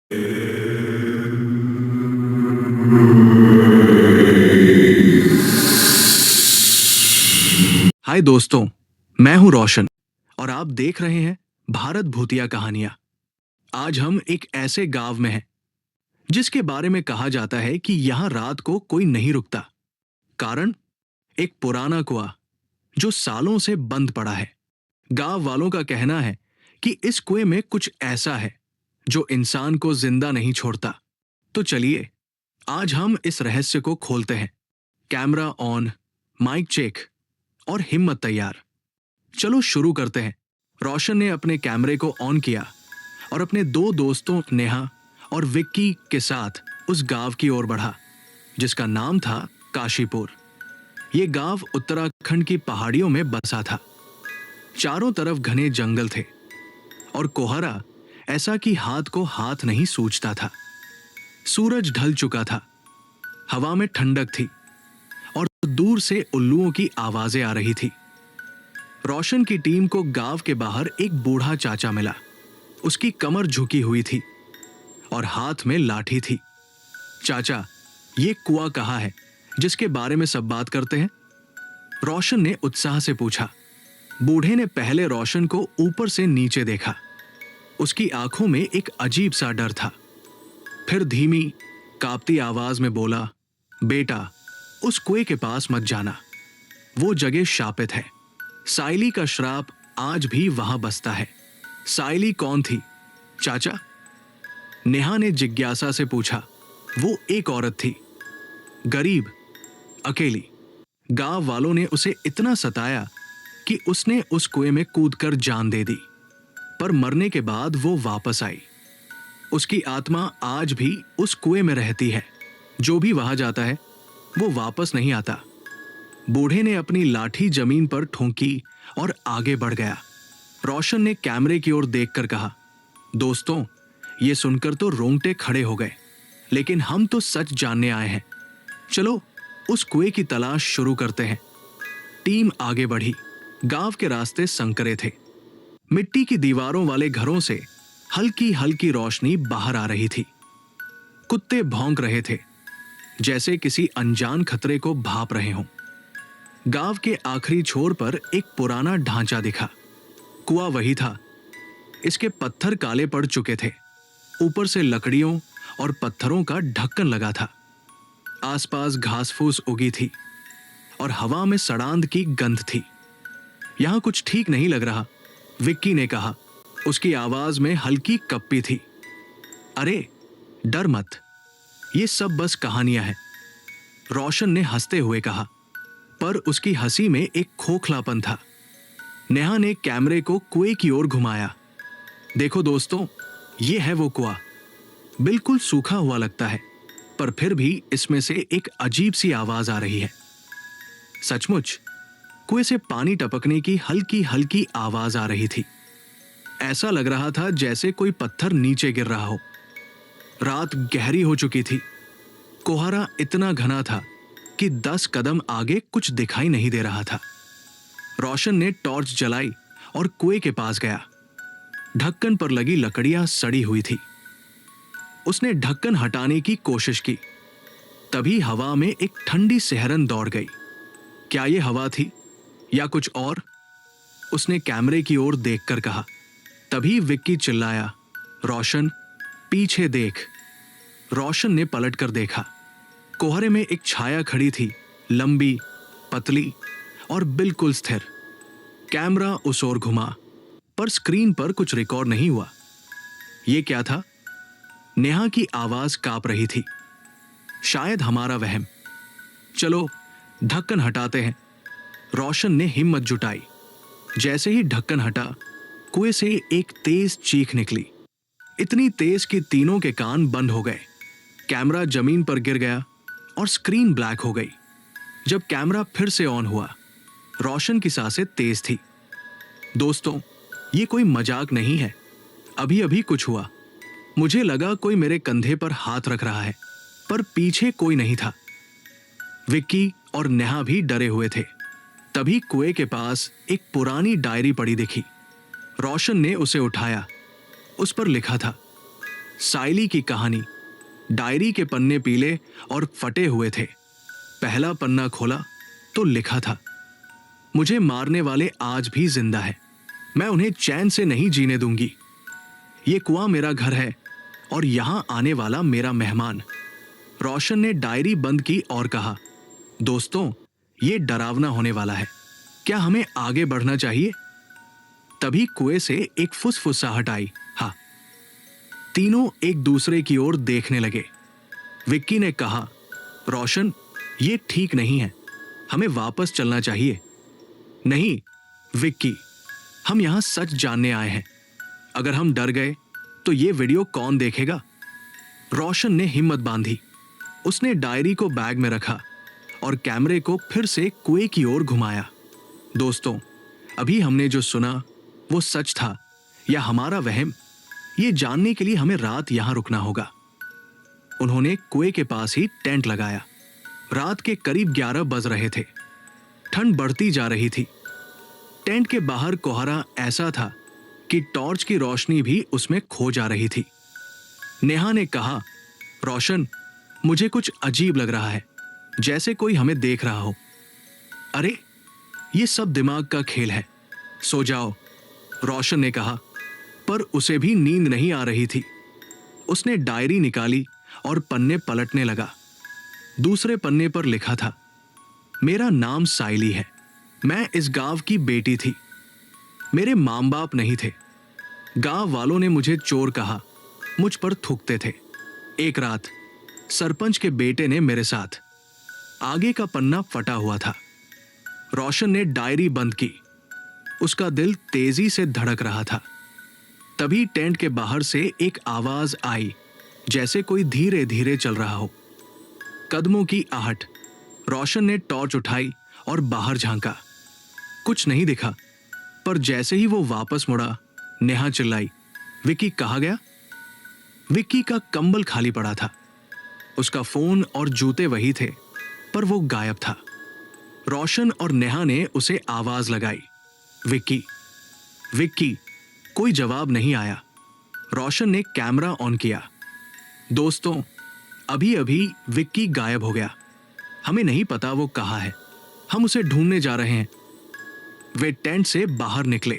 हाय दोस्तों, मैं हूं रोशन और आप देख रहे हैं भारत भूतिया कहानियां। आज हम एक ऐसे गांव में हैं जिसके बारे में कहा जाता है कि यहां रात को कोई नहीं रुकता। कारण एक पुराना कुआं जो सालों से बंद पड़ा है। गांव वालों का कहना है कि इस कुएं में कुछ ऐसा है जो इंसान को जिंदा नहीं छोड़ता। तो चलिए आज हम इस रहस्य को खोलते हैं। कैमरा ऑन, माइक चेक और हिम्मत तैयार। चलो शुरू करते हैं। रोशन ने अपने कैमरे को ऑन किया और अपने दो दोस्तों नेहा और विक्की के साथ उस गांव की ओर बढ़ा जिसका नाम था काशीपुर। ये गांव उत्तराखंड की पहाड़ियों में बसा था। चारों तरफ घने जंगल थे और कोहरा ऐसा कि हाथ को हाथ नहीं सूझता था। सूरज ढल चुका था, हवा में ठंडक थी और दूर से उल्लुओं की आवाजें आ रही थी। रोशन की टीम को गांव के बाहर एक बूढ़ा चाचा मिला। उसकी कमर झुकी हुई थी और हाथ में लाठी थी। चाचा, ये कुआं कहाँ है जिसके बारे में सब बात करते हैं? रोशन ने उत्साह से पूछा। बूढ़े ने पहले रोशन को ऊपर से नीचे देखा। उसकी आंखों में एक अजीब सा डर था। फिर धीमी कांपती आवाज में बोला, बेटा, उस कुएं के पास मत जाना। वो जगह शापित है। साइली का श्राप आज भी वहां बसता है। साइली कौन थी, चाचा? नेहा ने जिज्ञासा से पूछा। वो एक औरत थी, गरीब, अकेली। गांव वालों ने उसे इतना सताया कि उसने उस कुएं में कूदकर जान दे दी। पर मरने के बाद वो वापस आई। उसकी आत्मा आज भी उस कुएं में रहती है। जो भी वहां जाता है वो वापस नहीं आता। बूढ़े ने अपनी लाठी जमीन पर ठोंकी और आगे बढ़ गया। रोशन ने कैमरे की ओर देखकर कहा, दोस्तों, ये सुनकर तो रोंगटे खड़े हो गए, लेकिन हम तो सच जानने आए हैं। चलो उस कुएं की तलाश शुरू करते हैं। टीम आगे बढ़ी। गांव के रास्ते संकरे थे। मिट्टी की दीवारों वाले घरों से हल्की हल्की रोशनी बाहर आ रही थी। कुत्ते भौंक रहे थे, जैसे किसी अनजान खतरे को भांप रहे हों। गांव के आखिरी छोर पर एक पुराना ढांचा दिखा। कुआं वही था। इसके पत्थर काले पड़ चुके थे। ऊपर से लकड़ियों और पत्थरों का ढक्कन लगा था। आसपास घास फूस उगी थी और हवा में सड़ांध की गंध थी। यहां कुछ ठीक नहीं लग रहा, विक्की ने कहा। उसकी आवाज में हल्की कप्पी थी। अरे डर मत, ये सब बस कहानियां हैं, रोशन ने हंसते हुए कहा। पर उसकी हंसी में एक खोखलापन था। नेहा ने कैमरे को कुएं की ओर घुमाया। देखो दोस्तों, ये है वो कुआं। बिल्कुल सूखा हुआ लगता है, पर फिर भी इसमें से एक अजीब सी आवाज आ रही है। सचमुच कुएं से पानी टपकने की हल्की हल्की आवाज आ रही थी। ऐसा लग रहा था जैसे कोई पत्थर नीचे गिर रहा हो। रात गहरी हो चुकी थी। कोहरा इतना घना था कि 10 कदम आगे कुछ दिखाई नहीं दे रहा था। रोशन ने टॉर्च जलाई और कुएं के पास गया। ढक्कन पर लगी लकड़ियां सड़ी हुई थी। उसने ढक्कन हटाने की कोशिश की। तभी हवा में एक ठंडी सिहरन दौड़ गई। क्या यह हवा थी या कुछ और? उसने कैमरे की ओर देखकर कहा। तभी विक्की चिल्लाया, रोशन, पीछे देख। रोशन ने पलटकर देखा। कोहरे में एक छाया खड़ी थी, लंबी, पतली और बिल्कुल स्थिर। कैमरा उस ओर घुमा, पर स्क्रीन पर कुछ रिकॉर्ड नहीं हुआ। यह क्या था? नेहा की आवाज कांप रही थी। शायद हमारा वहम। चलो ढक्कन हटाते हैं। रोशन ने हिम्मत जुटाई। जैसे ही ढक्कन हटा, कुएं से एक तेज चीख निकली। इतनी तेज कि तीनों के कान बंद हो गए। कैमरा जमीन पर गिर गया और स्क्रीन ब्लैक हो गई। जब कैमरा फिर से ऑन हुआ, रोशन की सांसें तेज थी। दोस्तों, ये कोई मजाक नहीं है। अभी अभी कुछ हुआ। मुझे लगा कोई मेरे कंधे पर हाथ रख रहा है, पर पीछे कोई नहीं था। विक्की और नेहा भी डरे हुए थे। तभी कुएं के पास एक पुरानी डायरी पड़ी दिखी। रोशन ने उसे उठाया। उस पर लिखा था, साइली की कहानी। डायरी के पन्ने पीले और फटे हुए थे। पहला पन्ना खोला तो लिखा था, मुझे मारने वाले आज भी जिंदा है, मैं उन्हें चैन से नहीं जीने दूंगी। ये कुआं मेरा घर है और यहां आने वाला मेरा मेहमान। रोशन ने डायरी बंद की और कहा, दोस्तों, ये डरावना होने वाला है, क्या हमें आगे बढ़ना चाहिए? तभी कुएं से एक फुसफुसाहट आई। हाँ। तीनों एक दूसरे की ओर देखने लगे। विक्की ने कहा, रोशन, ये ठीक नहीं है, हमें वापस चलना चाहिए। नहीं विक्की, हम यहां सच जानने आए हैं। अगर हम डर गए तो ये वीडियो कौन देखेगा? रोशन ने हिम्मत बांधी। उसने डायरी को बैग में रखा और कैमरे को फिर से कुएं की ओर घुमाया। दोस्तों, अभी हमने जो सुना वो सच था या हमारा वहम, ये जानने के लिए हमें रात यहां रुकना होगा। उन्होंने कुएं के पास ही टेंट लगाया। रात के करीब 11 बज रहे थे। ठंड बढ़ती जा रही थी। टेंट के बाहर कोहरा ऐसा था कि टॉर्च की रोशनी भी उसमें खो जा रही थी। नेहा ने कहा, रोशन, मुझे कुछ अजीब लग रहा है, जैसे कोई हमें देख रहा हो। अरे, ये सब दिमाग का खेल है, सो जाओ, रोशन ने कहा, पर उसे भी नींद नहीं आ रही थी। उसने डायरी निकाली और पन्ने पलटने लगा। दूसरे पन्ने पर लिखा था, मेरा नाम साइली है, मैं इस गांव की बेटी थी। मेरे मां बाप नहीं थे। गांव वालों ने मुझे चोर कहा, मुझ पर थूकते थे। एक रात सरपंच के बेटे ने मेरे साथ। आगे का पन्ना फटा हुआ था। रोशन ने डायरी बंद की। उसका दिल तेजी से धड़क रहा था। तभी टेंट के बाहर से एक आवाज आई, जैसे कोई धीरे धीरे चल रहा हो। कदमों की आहट। रोशन ने टॉर्च उठाई और बाहर झांका। कुछ नहीं दिखा, पर जैसे ही वो वापस मुड़ा, नेहा चिल्लाई, विक्की कहाँ गया? विक्की का कंबल खाली पड़ा था। उसका फोन और जूते वही थे, पर वो गायब था। रोशन और नेहा ने उसे आवाज लगाई, विक्की, विक्की। कोई जवाब नहीं आया। रोशन ने कैमरा ऑन किया। दोस्तों, अभी अभी विक्की गायब हो गया। हमें नहीं पता वो कहाँ है। हम उसे ढूंढने जा रहे हैं। वे टेंट से बाहर निकले।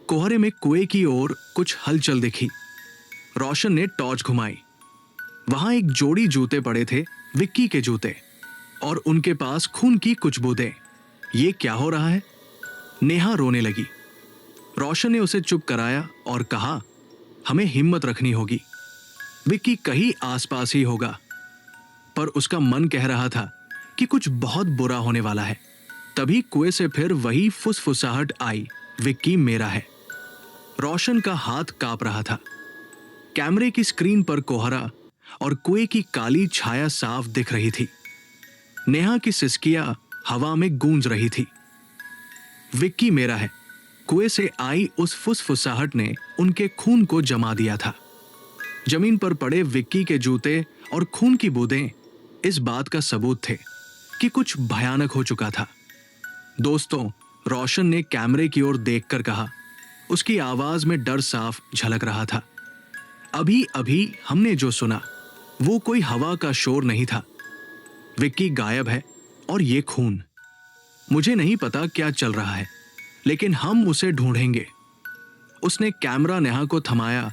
कोहरे में कुएं की ओर कुछ हलचल दिखी। रोशन ने टॉर्च घुमाई। वहां एक जोड़ी जूते पड़े थे, विक्की के जूते, और उनके पास खून की कुछ बूंदें। ये क्या हो रहा है? नेहा रोने लगी। रोशन ने उसे चुप कराया और कहा, हमें हिम्मत रखनी होगी। विक्की कहीं आसपास ही होगा। पर उसका मन कह रहा था कि कुछ बहुत बुरा होने वाला है। तभी कुएं से फिर वही फुसफुसाहट आई, विक्की मेरा है। रोशन का हाथ कांप रहा था। कैमरे की स्क्रीन पर कोहरा और कुएं की काली छाया साफ दिख रही थी। नेहा की सिसकियां हवा में गूंज रही थी। विक्की मेरा है। कुएं से आई उस फुसफुसाहट ने उनके खून को जमा दिया था। जमीन पर पड़े विक्की के जूते और खून की बूंदें इस बात का सबूत थे कि कुछ भयानक हो चुका था। दोस्तों, रोशन ने कैमरे की ओर देखकर कहा। उसकी आवाज में डर साफ झलक रहा था। अभी अभी हमने जो सुना वो कोई हवा का शोर नहीं था। विक्की गायब है और ये खून। मुझे नहीं पता क्या चल रहा है, लेकिन हम उसे ढूंढेंगे। उसने कैमरा नेहा को थमाया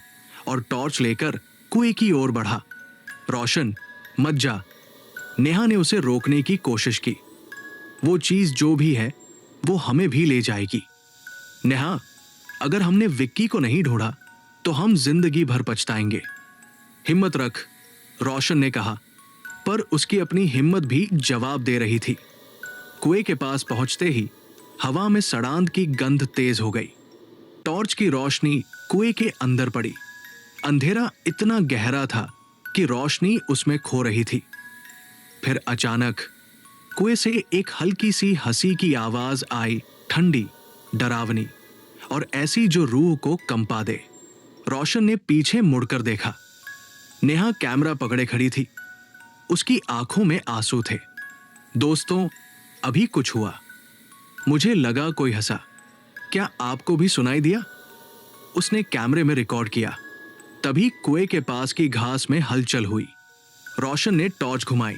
और टॉर्च लेकर कुएं की ओर बढ़ा। रोशन, मत जा। नेहा ने उसे रोकने की कोशिश की। वो चीज जो भी है वो हमें भी ले जाएगी। नेहा, अगर हमने विक्की को नहीं ढूंढा तो हम जिंदगी भर पछताएंगे। हिम्मत रख, रोशन ने कहा, पर उसकी अपनी हिम्मत भी जवाब दे रही थी। कुएं के पास पहुंचते ही हवा में सड़ांध की गंध तेज हो गई। टॉर्च की रोशनी कुएं के अंदर पड़ी। अंधेरा इतना गहरा था कि रोशनी उसमें खो रही थी। फिर अचानक कुएं से एक हल्की सी हंसी की आवाज आई, ठंडी, डरावनी और ऐसी जो रूह को कंपा दे। रोशन ने पीछे मुड़कर देखा। नेहा कैमरा पकड़े खड़ी थी। उसकी आंखों में आंसू थे। दोस्तों, अभी कुछ हुआ। मुझे लगा कोई हंसा। क्या आपको भी सुनाई दिया? उसने कैमरे में रिकॉर्ड किया। तभी कुएं के पास की घास में हलचल हुई। रोशन ने टॉर्च घुमाई।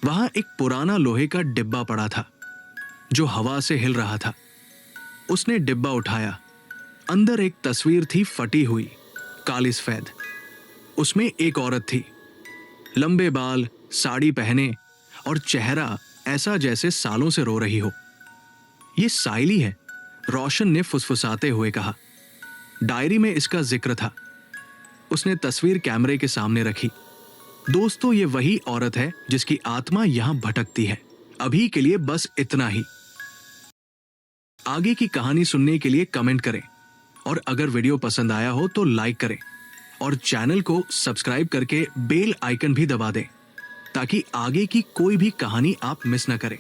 वहां एक पुराना लोहे का डिब्बा पड़ा था जो हवा से हिल रहा था। उसने डिब्बा उठाया। अंदर एक तस्वीर थी, फटी हुई, काली सफेद। उसमें एक औरत थी, लंबे बाल, साड़ी पहने और चेहरा ऐसा जैसे सालों से रो रही हो। ये साइली है, रोशन ने फुसफुसाते हुए कहा। डायरी में इसका जिक्र था। उसने तस्वीर कैमरे के सामने रखी। दोस्तों, ये वही औरत है जिसकी आत्मा यहां भटकती है। अभी के लिए बस इतना ही। आगे की कहानी सुनने के लिए कमेंट करें और अगर वीडियो पसंद आया हो तो लाइक करें और चैनल को सब्सक्राइब करके बेल आइकन भी दबा दें ताकि आगे की कोई भी कहानी आप मिस न करें।